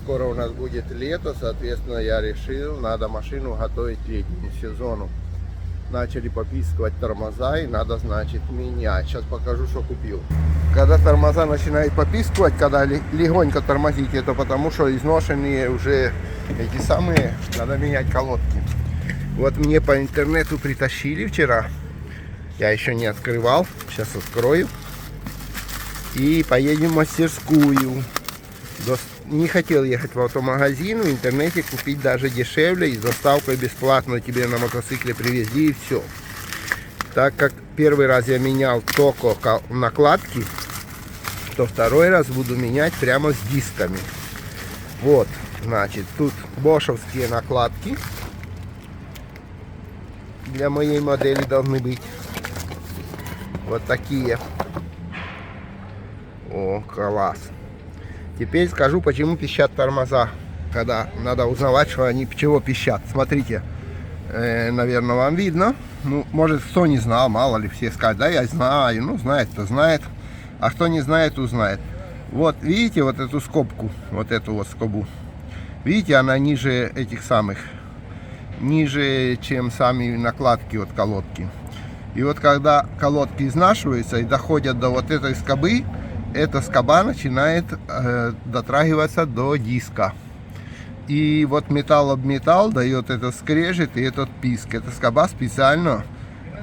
скоро у нас будет лето, соответственно, я решил, надо машину готовить к летнему сезону. Начали попискивать тормоза, и надо, значит, менять. Сейчас покажу, что купил. Когда тормоза начинают попискивать, когда легонько тормозить, это потому что изношенные уже эти самые, надо менять колодки. Вот мне по интернету притащили вчера. Я еще не открывал. Сейчас открою. И поедем в мастерскую. Не хотел ехать в автомагазин, в интернете купить даже дешевле, и с доставкой бесплатно тебе на мотоцикле привезли, и все. Так как первый раз я менял только накладки, то второй раз буду менять прямо с дисками. Вот, значит, тут бошевские накладки для моей модели должны быть. Вот такие. О, класс. Теперь скажу, почему пищат тормоза, когда надо узнавать, что они чего пищат. Смотрите, наверное, вам видно. Ну, может, кто не знал, мало ли, все скажут, да, я знаю. Ну, знает-то знает. А кто не знает, узнает. Вот, видите, вот эту скобку, вот эту вот скобу. Видите, она ниже этих самых, ниже, чем сами накладки от колодки. И вот когда колодки изнашиваются и доходят до вот этой скобы, эта скоба начинает дотрагиваться до диска. И вот металл об металл дает этот скрежет и этот писк. Эта скоба специально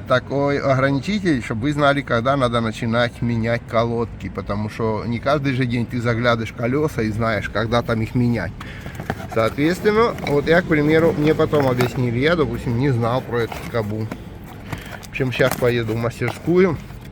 такой ограничитель, чтобы вы знали, когда надо начинать менять колодки. Потому что не каждый же день ты заглядываешь в колеса и знаешь, когда там их менять. Соответственно, вот я, к примеру, мне потом объяснили, я, допустим, не знал про эту скобу. В общем, сейчас поеду в мастерскую.